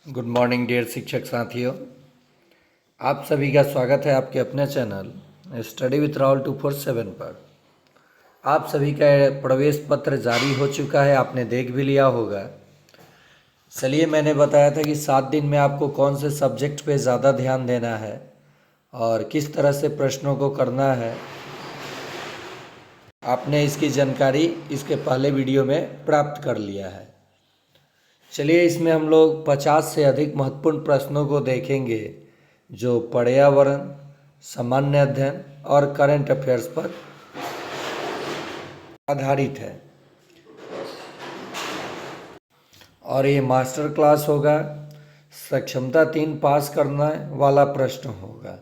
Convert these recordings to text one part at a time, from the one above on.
Good morning dear शिक्षक साथियों, आप सभी का स्वागत है आपके अपने चैनल स्टडी विथ राहुल 247 पर। आप सभी का प्रवेश पत्र जारी हो चुका है, आपने देख भी लिया होगा। चलिए, मैंने बताया था कि 7 दिन में आपको कौन से सब्जेक्ट पे ज़्यादा ध्यान देना है और किस तरह से प्रश्नों को करना है। आपने इसकी जानकारी इसके पहले वीडियो में प्राप्त कर लिया है। चलिए, इसमें हम लोग 50 से अधिक महत्वपूर्ण प्रश्नों को देखेंगे जो पर्यावरण, सामान्य अध्ययन और करंट अफेयर्स पर आधारित है। और ये मास्टर क्लास होगा, सक्षमता 3 पास करने वाला प्रश्न होगा।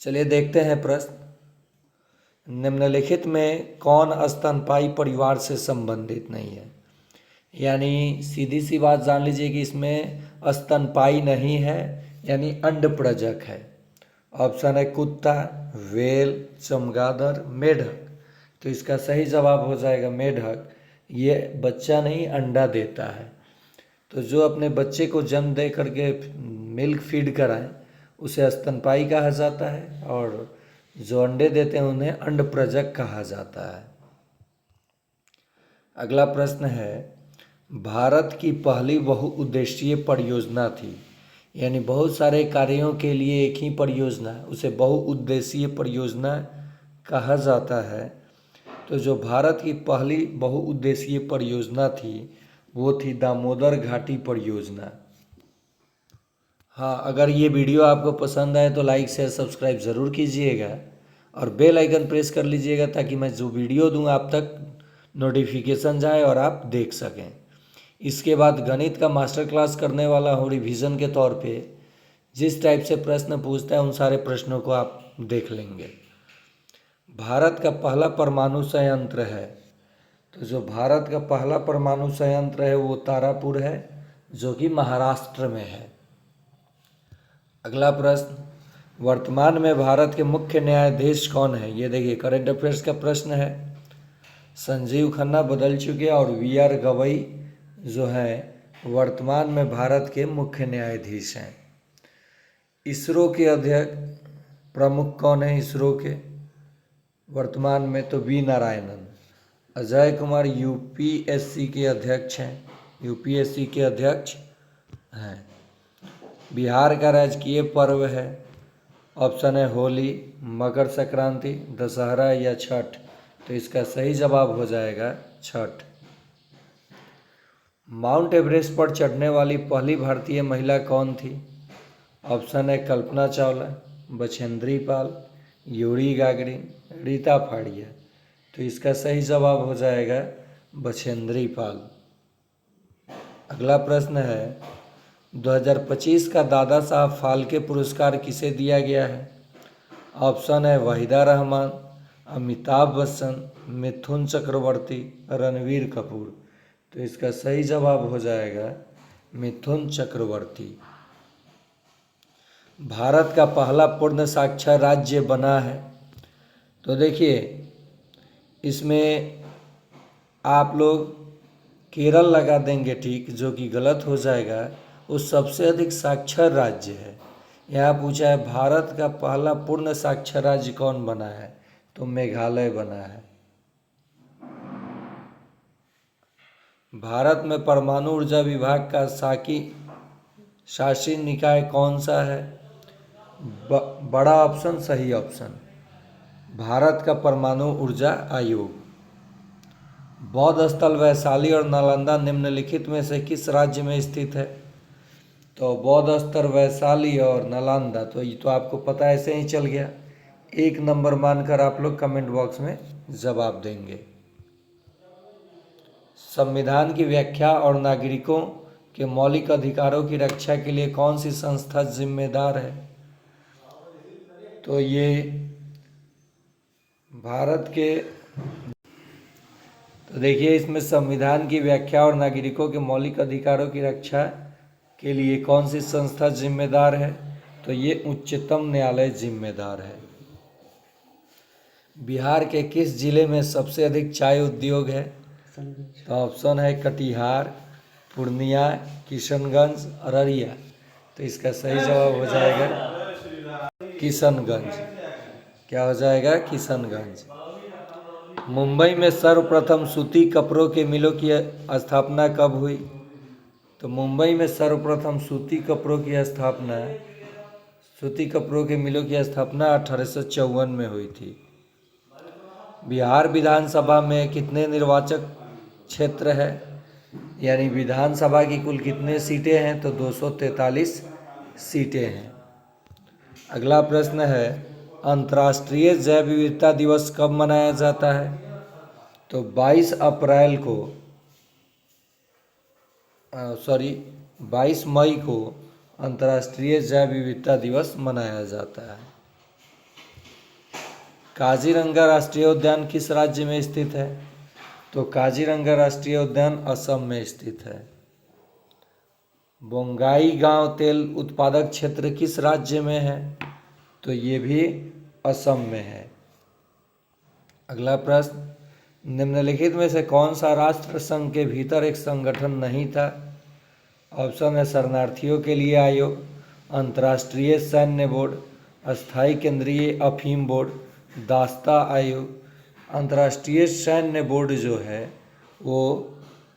चलिए देखते हैं प्रश्न। निम्नलिखित में कौन स्तनपायी परिवार से संबंधित नहीं है? यानी सीधी सी बात जान लीजिए कि इसमें स्तनपायी नहीं है, यानी अंडप्रजक है। ऑप्शन है कुत्ता, व्हेल, चमगादड़, मेढक। तो इसका सही जवाब हो जाएगा मेढक। ये बच्चा नहीं, अंडा देता है। तो जो अपने बच्चे को जन्म दे करके मिल्क फीड कराएं उसे स्तनपायी कहा जाता है, और जो अंडे देते हैं उन्हें अंडप्रजक कहा जाता है। अगला प्रश्न है, भारत की पहली बहुउद्देशीय परियोजना थी, यानी बहुत सारे कार्यों के लिए एक ही परियोजना, उसे बहुउद्देशीय परियोजना कहा जाता है। तो जो भारत की पहली बहुउद्देशीय परियोजना थी वो थी दामोदर घाटी परियोजना। हाँ, अगर ये वीडियो आपको पसंद आए तो लाइक शेयर सब्सक्राइब ज़रूर कीजिएगा और बेल आइकन प्रेस कर लीजिएगा ताकि मैं जो वीडियो दूँ आप तक नोटिफिकेशन जाए और आप देख सकें। इसके बाद गणित का मास्टर क्लास करने वाला हूँ रिवीजन के तौर पे। जिस टाइप से प्रश्न पूछता है उन सारे प्रश्नों को आप देख लेंगे। भारत का पहला परमाणु संयंत्र है, तो जो भारत का पहला परमाणु संयंत्र है वो तारापुर है, जो कि महाराष्ट्र में है। अगला प्रश्न, वर्तमान में भारत के मुख्य न्यायाधीश कौन है? ये देखिए करंट अफेयर्स का प्रश्न है। संजीव खन्ना बदल चुके और वी.आर. गवई जो हैं वर्तमान में भारत के मुख्य न्यायाधीश हैं। इसरो के अध्यक्ष प्रमुख कौन है इसरो के वर्तमान में? तो वी नारायणन। अजय कुमार यूपीएससी के अध्यक्ष हैं, यूपीएससी के अध्यक्ष हैं। बिहार का राजकीय पर्व है, ऑप्शन है होली, मकर संक्रांति, दशहरा या छठ। तो इसका सही जवाब हो जाएगा छठ। माउंट एवरेस्ट पर चढ़ने वाली पहली भारतीय महिला कौन थी? ऑप्शन है कल्पना चावला, बछेंद्री पाल, यूरी गागरिन, रीता फाड़िया। तो इसका सही जवाब हो जाएगा बछेंद्री पाल। अगला प्रश्न है, 2025 का दादा साहब फाल्के पुरस्कार किसे दिया गया है? ऑप्शन है वहीदा रहमान, अमिताभ बच्चन, मिथुन चक्रवर्ती, रणवीर कपूर। तो इसका सही जवाब हो जाएगा मिथुन चक्रवर्ती। भारत का पहला पूर्ण साक्षर राज्य बना है, तो देखिए इसमें आप लोग केरल लगा देंगे, ठीक, जो कि गलत हो जाएगा। वो सबसे अधिक साक्षर राज्य है। यहाँ पूछा है भारत का पहला पूर्ण साक्षर राज्य कौन बना है? तो मेघालय बना है। भारत में परमाणु ऊर्जा विभाग का शासी निकाय कौन सा है? बड़ा ऑप्शन सही ऑप्शन, भारत का परमाणु ऊर्जा आयोग। बौद्ध स्थल वैशाली और नालंदा निम्नलिखित में से किस राज्य में स्थित है? तो बौद्ध स्थल वैशाली और नालंदा, तो ये तो आपको पता ऐसे ही चल गया। 1 नंबर मानकर आप लोग कमेंट बॉक्स में जवाब देंगे। संविधान की व्याख्या और नागरिकों के मौलिक अधिकारों की रक्षा के लिए कौन सी संस्था जिम्मेदार है? तो ये भारत के, तो देखिए इसमें संविधान की व्याख्या और नागरिकों के मौलिक अधिकारों की रक्षा के लिए कौन सी संस्था जिम्मेदार है? तो ये उच्चतम न्यायालय जिम्मेदार है। बिहार के किस जिले में सबसे अधिक चाय उद्योग है? तो ऑप्शन है कटिहार, पूर्णिया, किशनगंज, अररिया। तो इसका सही जवाब हो जाएगा किशनगंज। क्या हो जाएगा? किशनगंज। मुंबई में सर्वप्रथम सूती कपड़ों के मिलों की स्थापना कब हुई? तो मुंबई में सर्वप्रथम सूती कपड़ों के मिलों की स्थापना 1854 में हुई थी। बिहार विधानसभा में कितने निर्वाचक क्षेत्र है? यानी विधानसभा की कुल कितने सीटें हैं? तो 243 सीटें हैं। अगला प्रश्न है, अंतर्राष्ट्रीय जैव विविधता दिवस कब मनाया जाता है? तो 22 मई को अंतर्राष्ट्रीय जैव विविधता दिवस मनाया जाता है। काजीरंगा राष्ट्रीय उद्यान किस राज्य में स्थित है? तो काजीरंगा राष्ट्रीय उद्यान असम में स्थित है। बोंगाई गांव तेल उत्पादक क्षेत्र किस राज्य में है? तो ये भी असम में है। अगला प्रश्न, निम्नलिखित में से कौन सा राष्ट्र संघ के भीतर एक संगठन नहीं था? ऑप्शन है शरणार्थियों के लिए आयोग, अंतर्राष्ट्रीय सैन्य बोर्ड, अस्थायी केंद्रीय अफीम बोर्ड, दास्ता आयोग। अंतर्राष्ट्रीय सैन्य बोर्ड जो है वो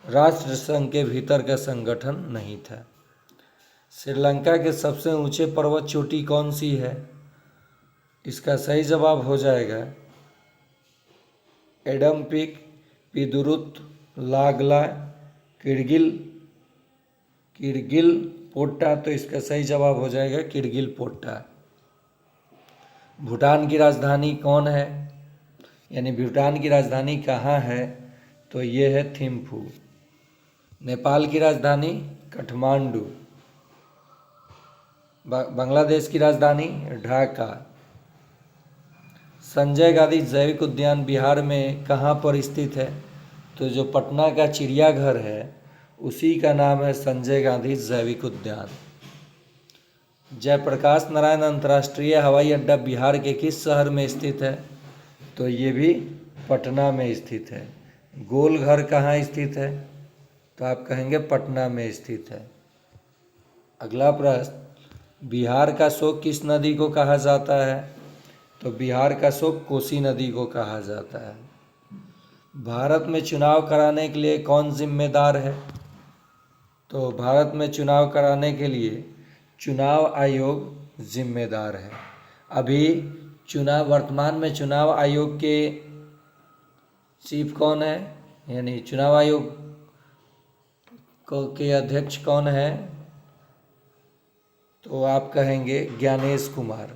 राष्ट्र संघ के भीतर का संगठन नहीं था। श्रीलंका के सबसे ऊंचे पर्वत चोटी कौन सी है? इसका सही जवाब हो जाएगा एडम्पिक, पिदुरुत, लागला, किरगिल पोट्टा। तो इसका सही जवाब हो जाएगा किरगिल पोट्टा। भूटान की राजधानी कौन है? यानी भूटान की राजधानी कहाँ है? तो ये है थिम्फू। नेपाल की राजधानी काठमांडू। बांग्लादेश की राजधानी ढाका। संजय गांधी जैविक उद्यान बिहार में कहाँ पर स्थित है? तो जो पटना का चिड़ियाघर है उसी का नाम है संजय गांधी जैविक उद्यान। जयप्रकाश नारायण अंतर्राष्ट्रीय हवाई अड्डा बिहार के किस शहर में स्थित है? तो ये भी पटना में स्थित है। गोल घर कहाँ स्थित है? तो आप कहेंगे पटना में स्थित है। अगला प्रश्न, बिहार का शोक किस नदी को कहा जाता है? तो बिहार का शोक कोसी नदी को कहा जाता है। भारत में चुनाव कराने के लिए कौन जिम्मेदार है? तो भारत में चुनाव कराने के लिए चुनाव आयोग जिम्मेदार है। अभी वर्तमान में चुनाव आयोग के चीफ कौन है? यानी चुनाव आयोग के अध्यक्ष कौन है? तो आप कहेंगे ज्ञानेश कुमार।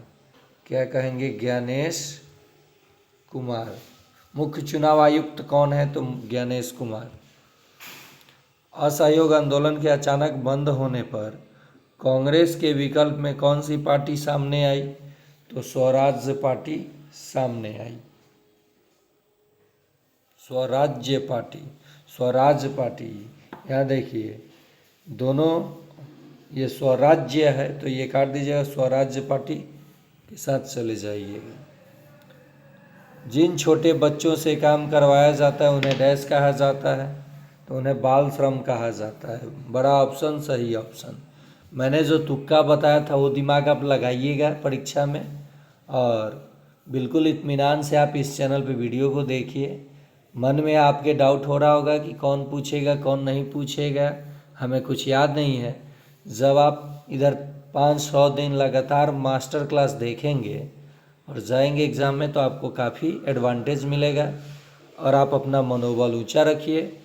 क्या कहेंगे? ज्ञानेश कुमार। मुख्य चुनाव आयुक्त कौन है? तो ज्ञानेश कुमार। असहयोग आंदोलन के अचानक बंद होने पर कांग्रेस के विकल्प में कौन सी पार्टी सामने आई? तो स्वराज्य पार्टी सामने आई। स्वराज्य पार्टी। यहाँ देखिए दोनों, ये स्वराज्य है तो ये काट दीजिएगा, स्वराज्य पार्टी के साथ चले जाइएगा। जिन छोटे बच्चों से काम करवाया जाता है उन्हें डैश कहा जाता है? तो उन्हें बाल श्रम कहा जाता है। बड़ा ऑप्शन, सही ऑप्शन। मैंने जो तुक्का बताया था वो दिमाग आप लगाइएगा परीक्षा में, और बिल्कुल इत्मीनान से आप इस चैनल पे वीडियो को देखिए। मन में आपके डाउट हो रहा होगा कि कौन पूछेगा कौन नहीं पूछेगा, हमें कुछ याद नहीं है। जब आप इधर 500 दिन लगातार मास्टर क्लास देखेंगे और जाएंगे एग्ज़ाम में तो आपको काफ़ी एडवांटेज मिलेगा और आप अपना मनोबल ऊंचा रखिए,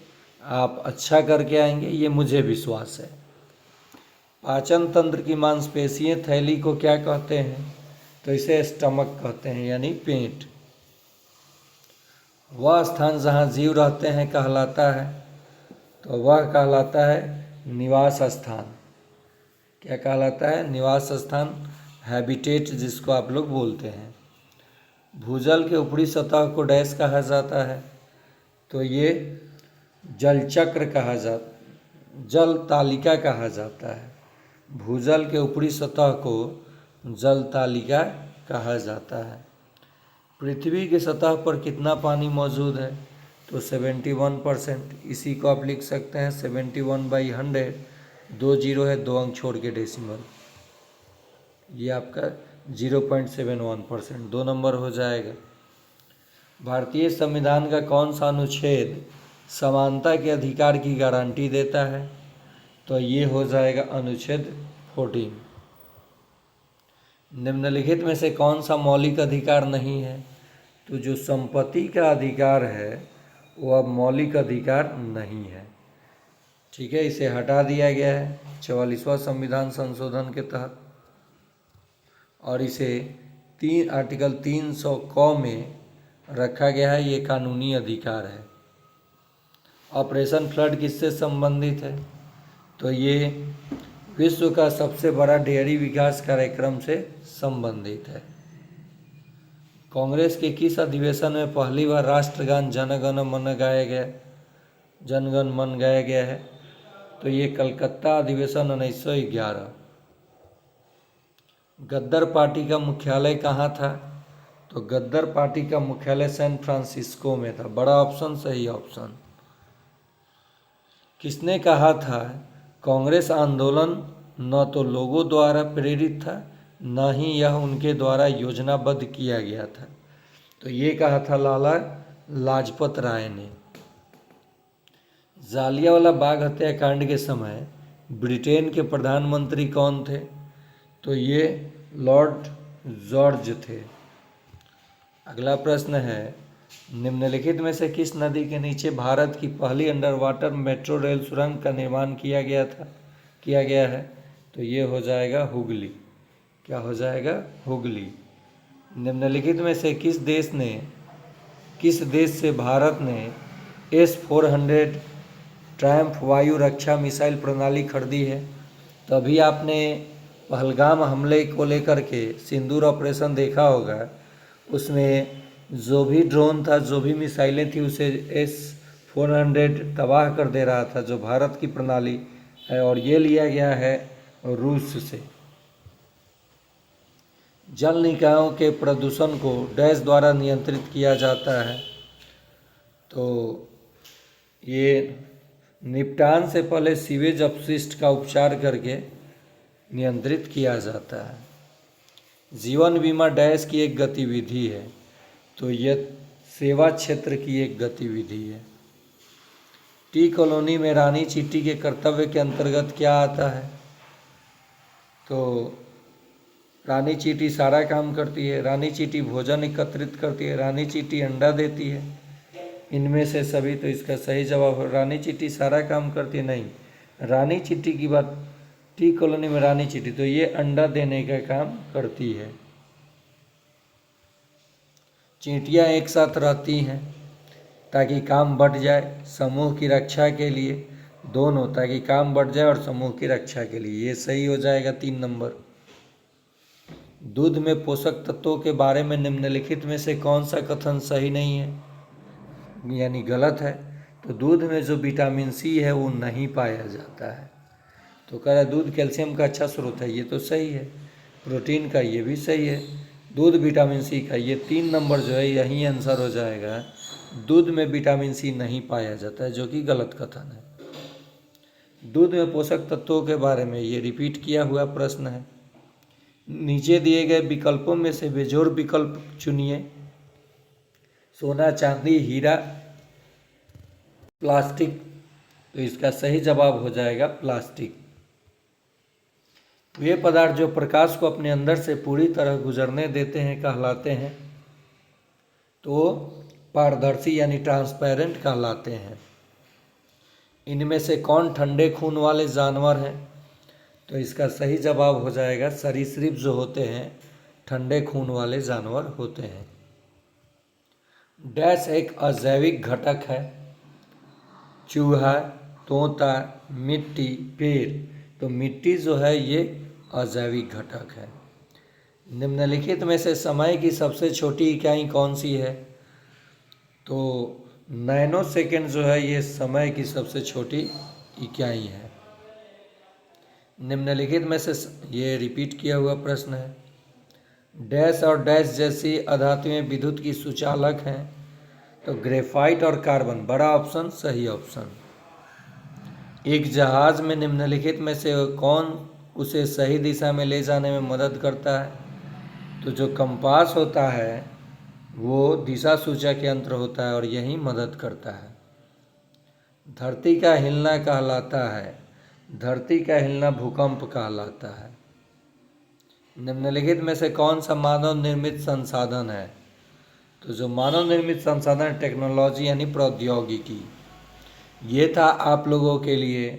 आप अच्छा करके आएंगे, ये मुझे विश्वास है। पाचन तंत्र की मांसपेशियां थैली को क्या कहते हैं? तो इसे स्टमक कहते हैं, यानी पेट। वह स्थान जहाँ जीव रहते हैं कहलाता है? तो वह कहलाता है निवास स्थान। क्या कहलाता है? निवास स्थान, हैबिटेट जिसको आप लोग बोलते हैं। भूजल के ऊपरी सतह को डैश कहा जाता है? तो ये जलचक्र कहा जल तालिका कहा जाता है। भूजल के ऊपरी सतह को जल तालिका कहा जाता है। पृथ्वी की सतह पर कितना पानी मौजूद है? तो 71%। इसी को आप लिख सकते हैं 71/100, 2 जीरो है, 2 अंक छोड़ के डेसिमल, ये आपका 0.71%, 2 नंबर हो जाएगा। भारतीय संविधान का कौन सा अनुच्छेद समानता के अधिकार की गारंटी देता है? तो ये हो जाएगा अनुच्छेद 14। निम्नलिखित में से कौन सा मौलिक अधिकार नहीं है? तो जो संपत्ति का अधिकार है वो अब मौलिक अधिकार नहीं है। ठीक है, इसे हटा दिया गया है 44वां संविधान संशोधन के तहत, और इसे आर्टिकल 300 क में रखा गया है। ये कानूनी अधिकार है। ऑपरेशन फ्लड किससे संबंधित है? तो ये विश्व का सबसे बड़ा डेयरी विकास कार्यक्रम से संबंधित है। कांग्रेस के किस अधिवेशन में पहली बार राष्ट्रगान जनगण मन गाया गया है? तो ये कलकत्ता अधिवेशन 1911। गद्दार पार्टी का मुख्यालय कहाँ था? तो गद्दार पार्टी का मुख्यालय सैन फ्रांसिस्को में था। बड़ा ऑप्शन, सही ऑप्शन। किसने कहा था कांग्रेस आंदोलन न तो लोगों द्वारा प्रेरित था, न ही यह उनके द्वारा योजनाबद्ध किया गया था? तो ये कहा था लाला लाजपत राय ने। जालियांवाला बाग हत्याकांड के समय ब्रिटेन के प्रधानमंत्री कौन थे? तो ये लॉर्ड जॉर्ज थे। अगला प्रश्न है, निम्नलिखित में से किस नदी के नीचे भारत की पहली अंडर वाटर मेट्रो रेल सुरंग का निर्माण किया गया है? तो ये हो जाएगा हुगली। क्या हो जाएगा? हुगली। निम्नलिखित में से किस देश से भारत ने S-400 ट्रायम्फ वायु रक्षा मिसाइल प्रणाली खरीदी है? तो अभी आपने पहलगाम हमले को लेकर के सिंदूर ऑपरेशन देखा होगा, उसमें जो भी ड्रोन था, जो भी मिसाइलें थी, उसे S-400 तबाह कर दे रहा था, जो भारत की प्रणाली है, और ये लिया गया है रूस से। जल निकायों के प्रदूषण को डैश द्वारा नियंत्रित किया जाता है? तो ये निपटान से पहले सीवेज अपशिष्ट का उपचार करके नियंत्रित किया जाता है। जीवन बीमा डैश की एक गतिविधि है? तो यह सेवा क्षेत्र की एक गतिविधि है। टी कॉलोनी में रानी चींटी के कर्तव्य के अंतर्गत क्या आता है? तो रानी चींटी सारा काम करती है, रानी चींटी भोजन एकत्रित करती है, रानी चींटी अंडा देती है, इनमें से सभी। तो इसका सही जवाब है रानी चींटी सारा काम करती है। नहीं, रानी चींटी की बात, टी कॉलोनी में रानी चींटी, तो ये अंडा देने का काम करती है। चींटियाँ एक साथ रहती हैं ताकि काम बढ़ जाए, समूह की रक्षा के लिए, दोनों, ताकि काम बढ़ जाए और समूह की रक्षा के लिए। ये सही हो जाएगा 3 नंबर। दूध में पोषक तत्वों के बारे में निम्नलिखित में से कौन सा कथन सही नहीं है, यानी गलत है? तो दूध में जो विटामिन सी है वो नहीं पाया जाता है। तो कह रहा है दूध कैल्शियम का अच्छा स्रोत है, ये तो सही है। प्रोटीन का, ये भी सही है। दूध विटामिन सी का, ये 3 नंबर जो है यही आंसर हो जाएगा। दूध में विटामिन सी नहीं पाया जाता है, जो कि गलत कथन है। दूध में पोषक तत्वों के बारे में ये रिपीट किया हुआ प्रश्न है। नीचे दिए गए विकल्पों में से बेजोड़ विकल्प चुनिए। सोना, चांदी, हीरा, प्लास्टिक। तो इसका सही जवाब हो जाएगा प्लास्टिक। वे पदार्थ जो प्रकाश को अपने अंदर से पूरी तरह गुजरने देते हैं कहलाते हैं? तो पारदर्शी यानी ट्रांसपेरेंट कहलाते हैं। इनमें से कौन ठंडे खून वाले जानवर हैं? तो इसका सही जवाब हो जाएगा सरीसृप जो होते हैं ठंडे खून वाले जानवर होते हैं। डैश एक अजैविक घटक है? चूहा, तोता, मिट्टी, पेड़। तो मिट्टी जो है ये अजैविक घटक है। निम्नलिखित में से समय की सबसे छोटी इकाई कौन सी है? तो नैनो सेकेंड जो है ये समय की सबसे छोटी इकाई है। निम्नलिखित में से, ये रिपीट किया हुआ प्रश्न है। डैश और डैश जैसी अधातुएं विद्युत की सुचालक हैं? तो ग्रेफाइट और कार्बन, बड़ा ऑप्शन सही ऑप्शन। एक जहाज में निम्नलिखित में से कौन उसे सही दिशा में ले जाने में मदद करता है? तो जो कंपास होता है वो दिशा सूचक यंत्र होता है और यही मदद करता है। धरती का हिलना कहलाता है, धरती का हिलना भूकंप कहलाता है। निम्नलिखित में से कौन सा मानव निर्मित संसाधन है? तो जो मानव निर्मित संसाधन टेक्नोलॉजी यानी प्रौद्योगिकी। ये था आप लोगों के लिए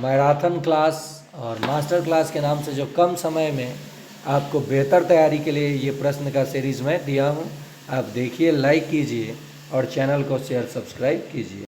मैराथन क्लास और मास्टर क्लास के नाम से जो कम समय में आपको बेहतर तैयारी के लिए ये प्रश्न का सीरीज़ मैं दिया हूँ। आप देखिए, लाइक कीजिए और चैनल को शेयर सब्सक्राइब कीजिए।